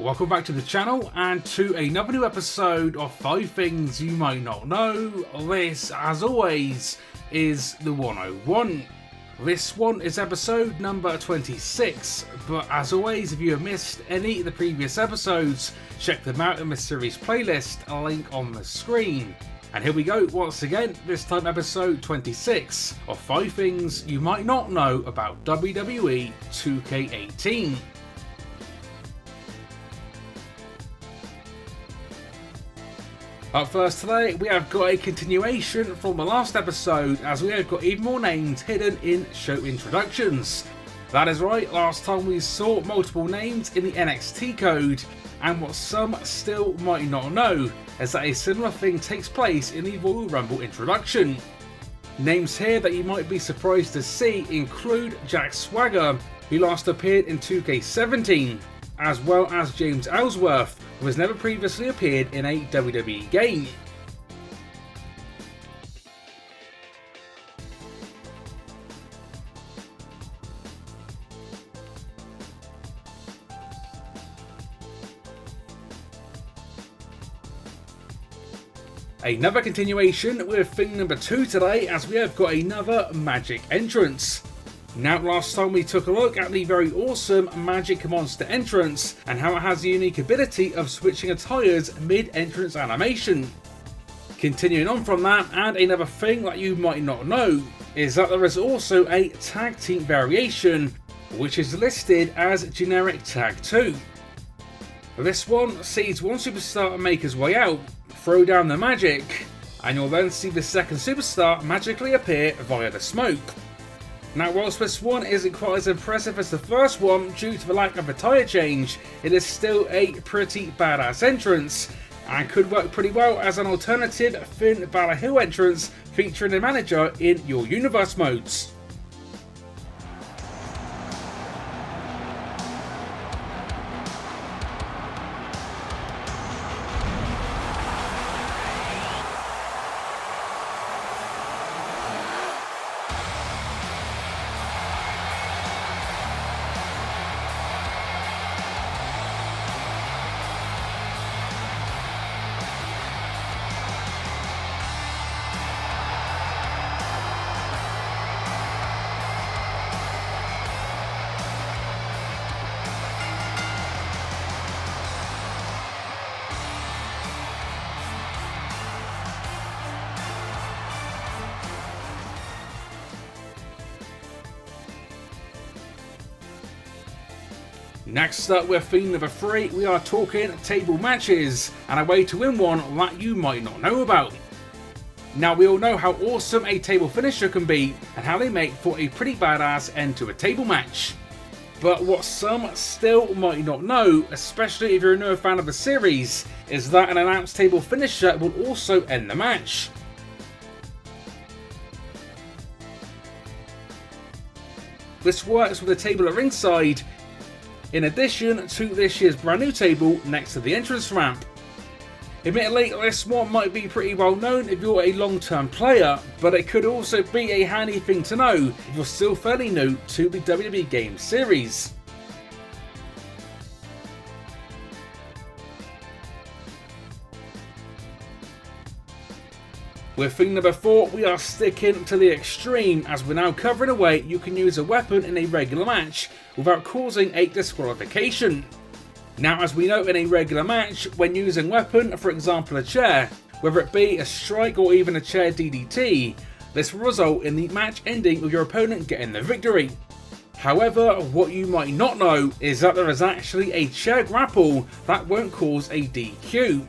Welcome back to the channel and to another new episode of 5 Things You Might Not Know. This, as always, is the 101. This one is episode number 26, but as always, if you have missed any of the previous episodes, check them out in the series playlist, a link on the screen. And here we go once again, this time episode 26 of 5 Things You Might Not Know about WWE 2K18. Up first today, we have got a continuation from the last episode, as we have got even more names hidden in show introductions. That is right, last time we saw multiple names in the NXT code, and what some still might not know is that a similar thing takes place in the Royal Rumble introduction. Names here that you might be surprised to see include Jack Swagger, who last appeared in 2K17, as well as James Ellsworth, who has never previously appeared in a WWE game. Another continuation with thing number 2 today, as we have got another Magic entrance. Now, last time we took a look at the very awesome Magic Monster entrance and how it has the unique ability of switching attires mid-entrance animation. Continuing on from that, and another thing that you might not know is that there is also a tag team variation, which is listed as generic tag 2. This one sees one superstar make his way out, throw down the magic, and you'll then see the second superstar magically appear via the smoke. Now, whilst this one isn't quite as impressive as the first one due to the lack of attire change, it is still a pretty badass entrance, and could work pretty well as an alternative Finn Balor Hill entrance featuring a manager in your universe modes. Next up with theme number 3, we are talking table matches, and a way to win one that you might not know about. Now, we all know how awesome a table finisher can be, and how they make for a pretty badass end to a table match. But what some still might not know, especially if you're a newer fan of the series, is that an announced table finisher will also end the match. This works with a table at ringside, in addition to this year's brand new table next to the entrance ramp. Admittedly, this one might be pretty well known if you're a long-term player, but it could also be a handy thing to know if you're still fairly new to the WWE game series. With thing number 4, we are sticking to the extreme, as we're now covering a way you can use a weapon in a regular match without causing a disqualification. Now, as we know in a regular match, when using weapon, for example a chair, whether it be a strike or even a chair DDT, this will result in the match ending with your opponent getting the victory. However, what you might not know is that there is actually a chair grapple that won't cause a DQ.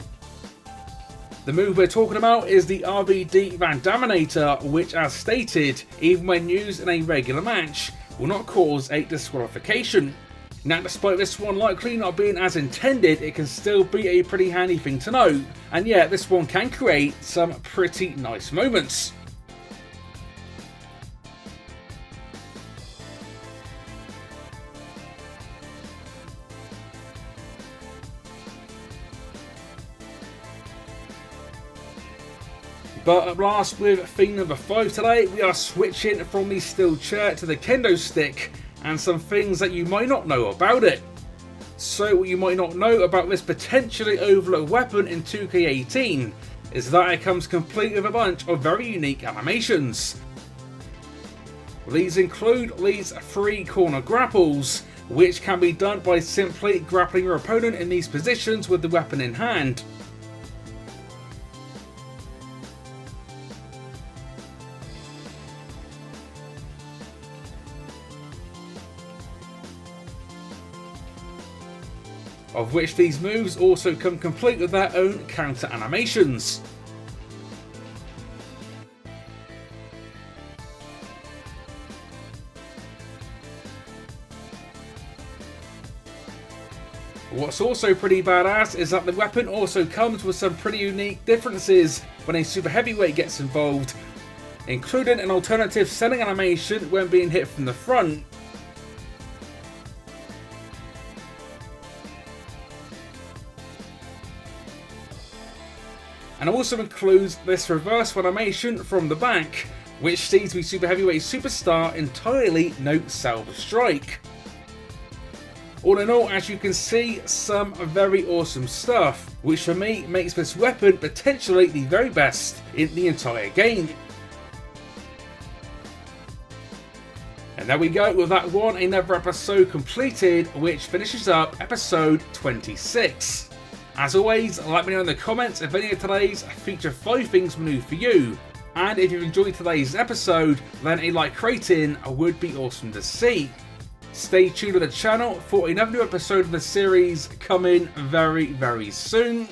The move we're talking about is the RVD Van Daminator, which, as stated, even when used in a regular match, will not cause a disqualification. Now, despite this one likely not being as intended, it can still be a pretty handy thing to know, and yeah, this one can create some pretty nice moments. But at last, with theme number 5 today, we are switching from the steel chair to the Kendo Stick, and some things that you might not know about it. So what you might not know about this potentially overlooked weapon in 2K18 is that it comes complete with a bunch of very unique animations. These include these 3 corner grapples, which can be done by simply grappling your opponent in these positions with the weapon in hand. Of which these moves also come complete with their own counter animations. What's also pretty badass is that the weapon also comes with some pretty unique differences when a super heavyweight gets involved, including an alternative selling animation when being hit from the front. And also includes this reverse animation from the back, which sees the super heavyweight superstar entirely no salvage strike. All in all, as you can see, some very awesome stuff, which for me makes this weapon potentially the very best in the entire game. And there we go, with that one, another episode completed, which finishes up episode 26. As always, let me know in the comments if any of today's feature 5 things were new for you. And if you've enjoyed today's episode, then a like rating would be awesome to see. Stay tuned to the channel for another new episode of the series coming very soon.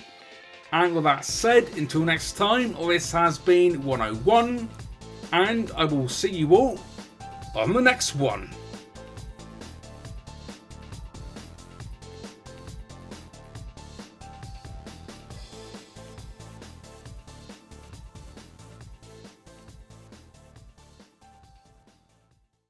And with that said, until next time, this has been 101, and I will see you all on the next one.